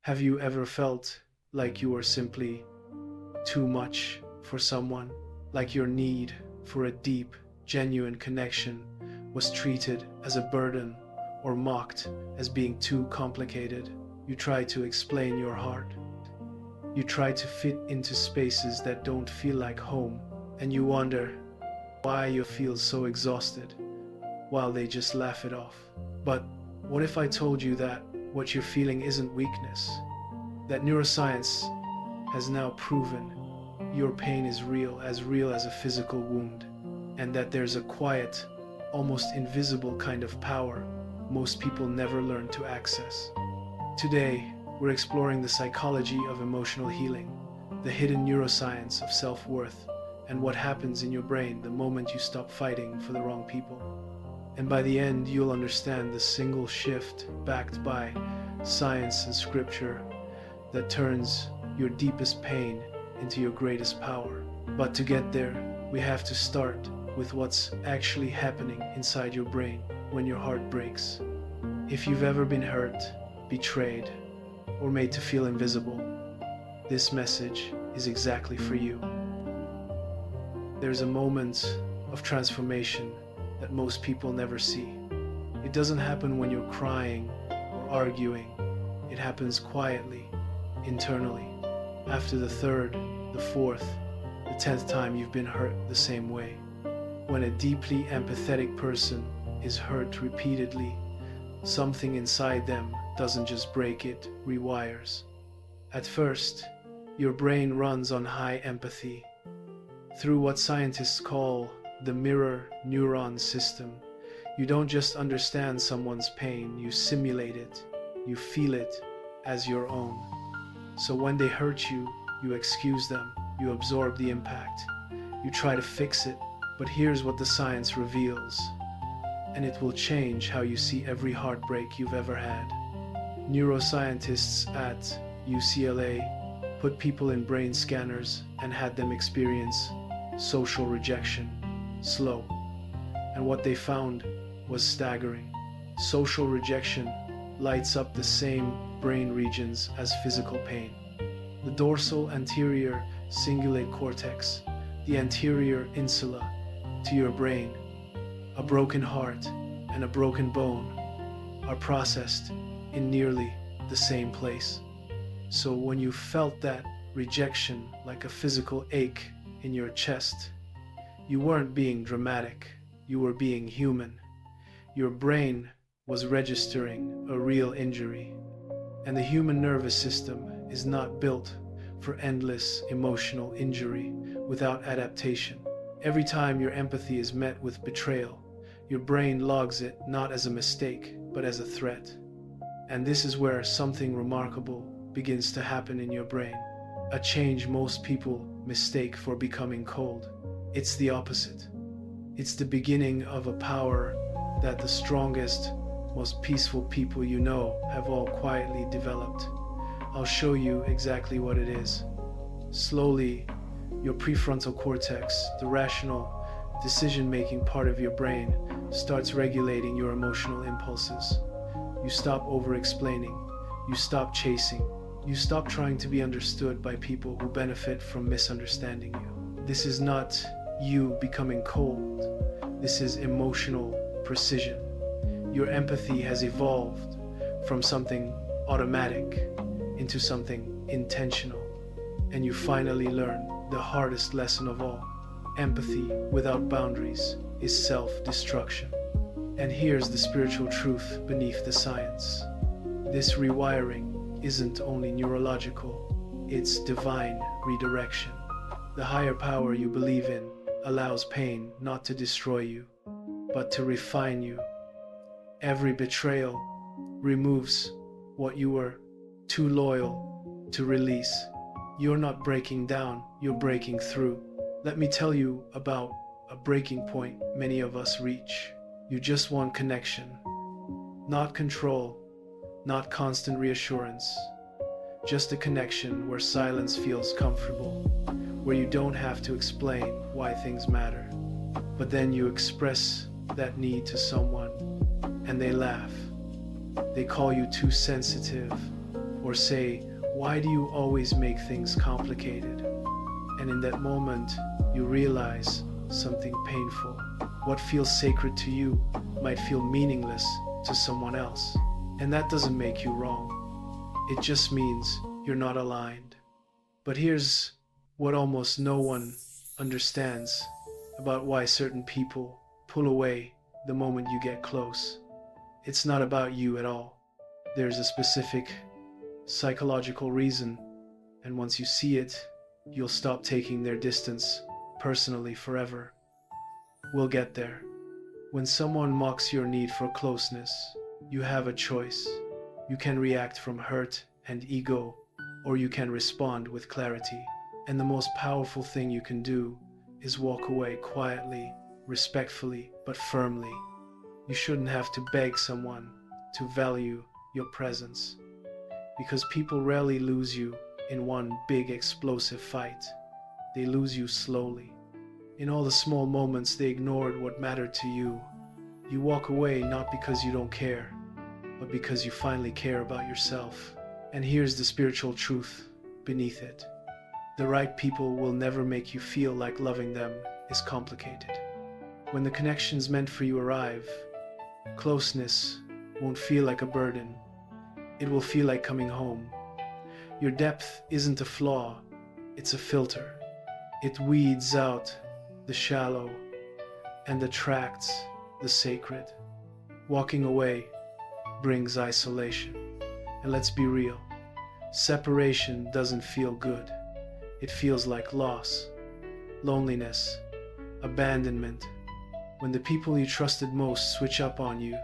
Have you ever felt like you were simply too much for someone? Like your need for a deep, genuine connection was treated as a burden or mocked as being too complicated? You try to explain your heart. You try to fit into spaces that don't feel like home, and you wonder why you feel so exhausted while they just laugh it off. But what if I told you that what you're feeling isn't weakness? That neuroscience has now proven your pain is real as a physical wound, and that there's a quiet, almost invisible kind of power most people never learn to access. Today, we're exploring the psychology of emotional healing, the hidden neuroscience of self-worth, and what happens in your brain the moment you stop fighting for the wrong people. And by the end, you'll understand the single shift backed by science and scripture that turns your deepest pain into your greatest power. But to get there, we have to start with what's actually happening inside your brain when your heart breaks. If you've ever been hurt, betrayed, or made to feel invisible, this message is exactly for you. There's a moment of transformation that most people never see. It doesn't happen when you're crying or arguing. It happens quietly, internally. After the third, the fourth, the 10th time you've been hurt the same way. When a deeply empathetic person is hurt repeatedly, something inside them doesn't just break, it rewires. At first, your brain runs on high empathy. Through what scientists call the mirror neuron system, you don't just understand someone's pain, you simulate it, you feel it as your own. So when they hurt you, you excuse them, you absorb the impact, you try to fix it. But here's what the science reveals, and it will change how you see every heartbreak you've ever had. Neuroscientists at UCLA put people in brain scanners and had them experience social rejection, slow. And what they found was staggering. Social rejection lights up the same brain regions as physical pain. The dorsal anterior cingulate cortex, the anterior insula to your brain, a broken heart and a broken bone are processed in nearly the same place. So when you felt that rejection like a physical ache in your chest, you weren't being dramatic, you were being human. Your brain was registering a real injury. And the human nervous system is not built for endless emotional injury without adaptation. Every time your empathy is met with betrayal, your brain logs it not as a mistake, but as a threat. And this is where something remarkable begins to happen in your brain. A change most people mistake for becoming cold. It's the opposite. It's the beginning of a power that the strongest, most peaceful people you know have all quietly developed. I'll show you exactly what it is. Slowly, your prefrontal cortex, the rational, decision-making part of your brain, starts regulating your emotional impulses. You stop over-explaining. You stop chasing. You stop trying to be understood by people who benefit from misunderstanding you. This is not you becoming cold. This is emotional precision. Your empathy has evolved from something automatic into something intentional. And you finally learn the hardest lesson of all. Empathy without boundaries is self-destruction. And here's the spiritual truth beneath the science. This rewiring isn't only neurological, it's divine redirection. The higher power you believe in allows pain not to destroy you, but to refine you. Every betrayal removes what you were too loyal to release. You're not breaking down, you're breaking through. Let me tell you about a breaking point many of us reach. You just want connection, not control, not constant reassurance. Just a connection where silence feels comfortable, where you don't have to explain why things matter. But then you express that need to someone, and they laugh. They call you too sensitive or say, "Why do you always make things complicated?" And in that moment, you realize something painful. What feels sacred to you might feel meaningless to someone else. And that doesn't make you wrong. It just means you're not aligned. But here's what almost no one understands about why certain people pull away the moment you get close. It's not about you at all. There's a specific psychological reason, and once you see it, you'll stop taking their distance personally forever. We'll get there. When someone mocks your need for closeness, you have a choice. You can react from hurt and ego, or you can respond with clarity. And the most powerful thing you can do is walk away quietly, respectfully, but firmly. You shouldn't have to beg someone to value your presence, because people rarely lose you in one big explosive fight. They lose you slowly. In all the small moments they ignored what mattered to you. You walk away not because you don't care, but because you finally care about yourself. And here's the spiritual truth beneath it. The right people will never make you feel like loving them is complicated. When the connections meant for you arrive, closeness won't feel like a burden. It will feel like coming home. Your depth isn't a flaw, it's a filter. It weeds out the shallow and attracts the sacred. Walking away brings isolation. And let's be real, separation doesn't feel good. It feels like loss, loneliness, abandonment. When the people you trusted most switch up on you,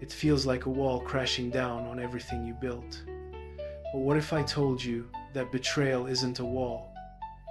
it feels like a wall crashing down on everything you built. But what if I told you that betrayal isn't a wall,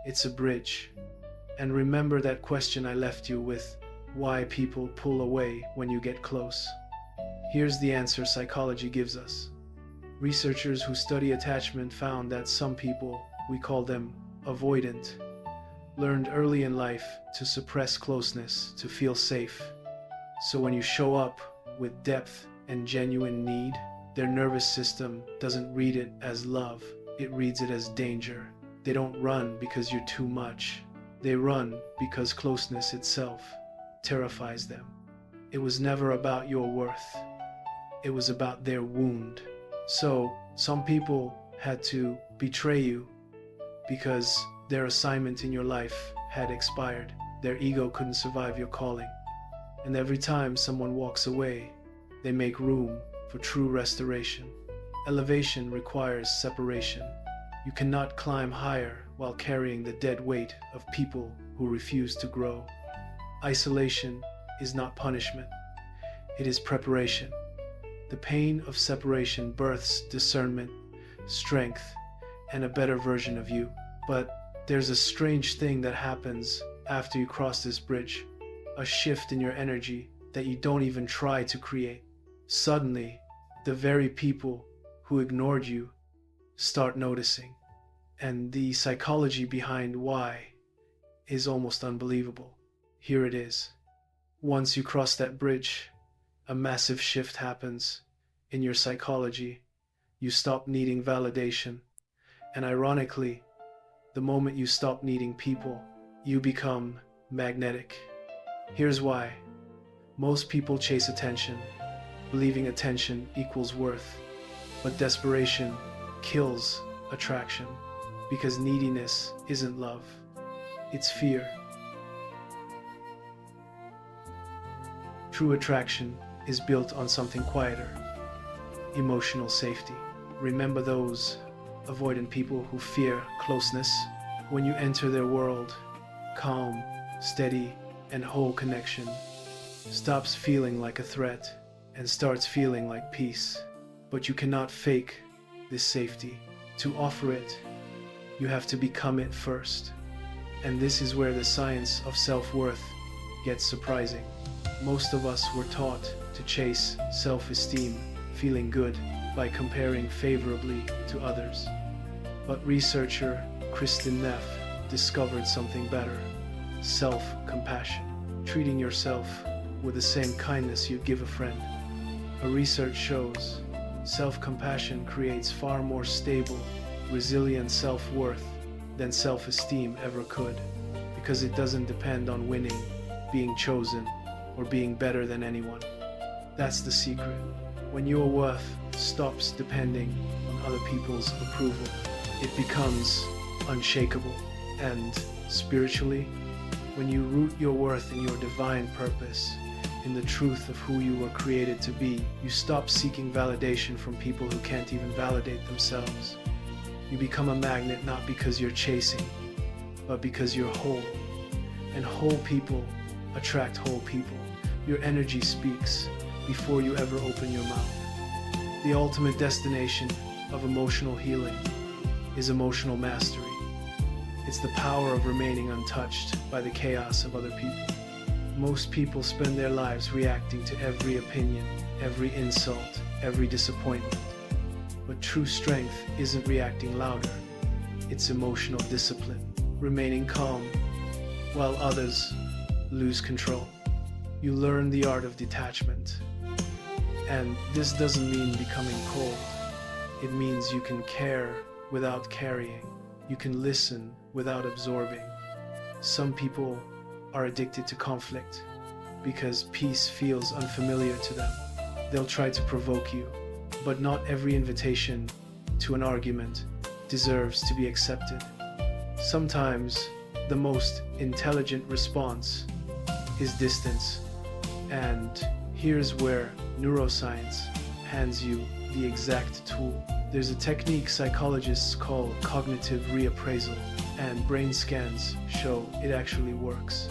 it's a bridge? And remember that question I left you with, why people pull away when you get close. Here's the answer psychology gives us. Researchers who study attachment found that some people, we call them avoidant, learned early in life to suppress closeness to feel safe. So when you show up with depth and genuine need, their nervous system doesn't read it as love, it reads it as danger. They don't run because you're too much. They run because closeness itself terrifies them. It was never about your worth. It was about their wound. So some people had to betray you because their assignment in your life had expired. Their ego couldn't survive your calling. And every time someone walks away, they make room for true restoration. Elevation requires separation. You cannot climb higher while carrying the dead weight of people who refuse to grow. Isolation is not punishment. It is preparation. The pain of separation births discernment, strength, and a better version of you. But there's a strange thing that happens after you cross this bridge, a shift in your energy that you don't even try to create. Suddenly, the very people who ignored you start noticing. And the psychology behind why is almost unbelievable. Here it is. Once you cross that bridge, a massive shift happens in your psychology. You stop needing validation. And ironically, the moment you stop needing people, you become magnetic. Here's why. Most people chase attention, believing attention equals worth. But desperation kills attraction, because neediness isn't love, it's fear. True attraction is built on something quieter, emotional safety. Remember those avoidant people who fear closeness? When you enter their world, calm, steady, and whole connection stops feeling like a threat and starts feeling like peace. But you cannot fake this safety. To offer it, you have to become it first. And this is where the science of self-worth gets surprising. Most of us were taught to chase self-esteem, feeling good by comparing favorably to others. But researcher Kristin Neff discovered something better: self-compassion, treating yourself with the same kindness you'd give a friend. Her research shows Self-compassion creates far more stable, resilient self-worth than self-esteem ever could, because it doesn't depend on winning, being chosen, or being better than anyone. That's the secret. When your worth stops depending on other people's approval, it becomes unshakable. And spiritually, when you root your worth in your divine purpose, in the truth of who you were created to be, you stop seeking validation from people who can't even validate themselves. You become a magnet not because you're chasing, but because you're whole. And whole people attract whole people. Your energy speaks before you ever open your mouth. The ultimate destination of emotional healing is emotional mastery. It's the power of remaining untouched by the chaos of other people. Most people spend their lives reacting to every opinion, every insult, every disappointment. But true strength isn't reacting louder. It's emotional discipline, remaining calm while others lose control. You learn the art of detachment. And this doesn't mean becoming cold. It means you can care without carrying. You can listen without absorbing. Some people are addicted to conflict because peace feels unfamiliar to them. They'll try to provoke you, but not every invitation to an argument deserves to be accepted. Sometimes the most intelligent response is distance. And here's where neuroscience hands you the exact tool. There's a technique psychologists call cognitive reappraisal, and brain scans show it actually works.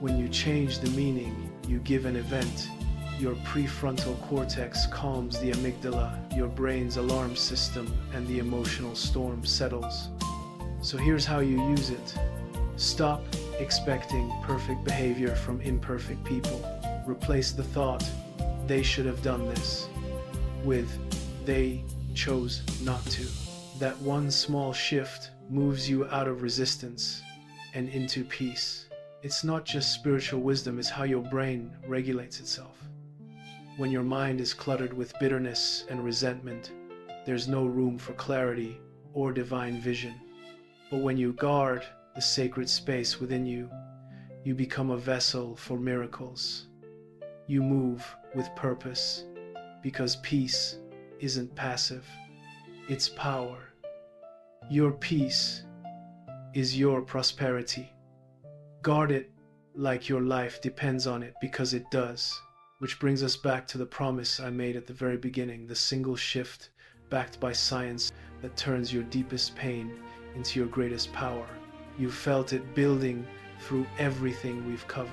When you change the meaning you give an event, your prefrontal cortex calms the amygdala, your brain's alarm system, and the emotional storm settles. So here's how you use it. Stop expecting perfect behavior from imperfect people. Replace the thought, "they should have done this," with "they chose not to." That one small shift moves you out of resistance and into peace. It's not just spiritual wisdom, it's how your brain regulates itself. When your mind is cluttered with bitterness and resentment, there's no room for clarity or divine vision. But when you guard the sacred space within you, you become a vessel for miracles. You move with purpose, because peace isn't passive, it's power. Your peace is your prosperity. Guard it like your life depends on it, because it does. Which brings us back to the promise I made at the very beginning, the single shift backed by science that turns your deepest pain into your greatest power. You felt it building through everything we've covered.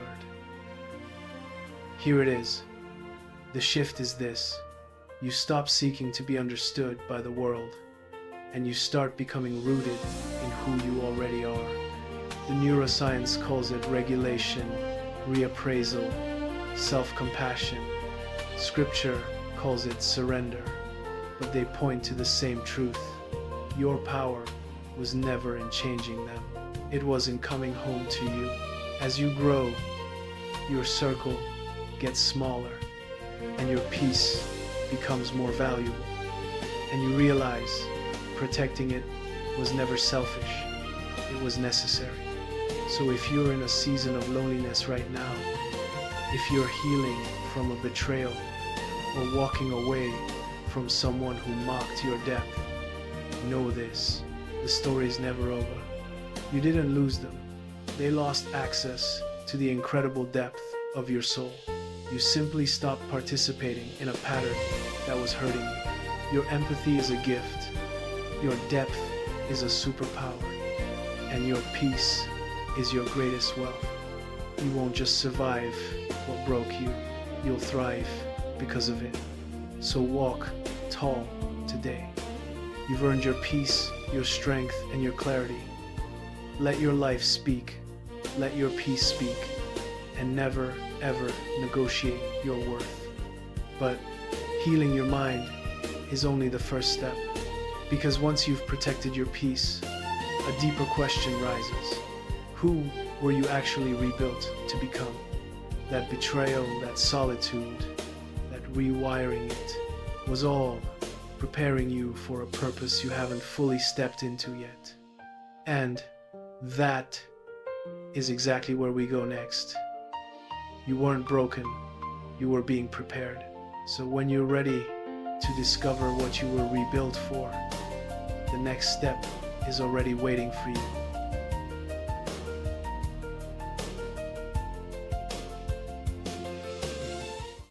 Here it is. The shift is this. You stop seeking to be understood by the world, and you start becoming rooted in who you already are. The neuroscience calls it regulation, reappraisal, self-compassion. Scripture calls it surrender, but they point to the same truth. Your power was never in changing them. It was in coming home to you. As you grow, your circle gets smaller, and your peace becomes more valuable. And you realize protecting it was never selfish, it was necessary. So if you're in a season of loneliness right now, if you're healing from a betrayal or walking away from someone who mocked your depth, know this, the story's never over. You didn't lose them. They lost access to the incredible depth of your soul. You simply stopped participating in a pattern that was hurting you. Your empathy is a gift. Your depth is a superpower. And your peace is your greatest wealth. You won't just survive what broke you. You'll thrive because of it. So walk tall today. You've earned your peace, your strength, and your clarity. Let your life speak. Let your peace speak. And never, ever negotiate your worth. But healing your mind is only the first step. Because once you've protected your peace, a deeper question rises. Who were you actually rebuilt to become? That betrayal, that solitude, that rewiring it was all preparing you for a purpose you haven't fully stepped into yet. And that is exactly where we go next. You weren't broken, you were being prepared. So when you're ready to discover what you were rebuilt for, the next step is already waiting for you.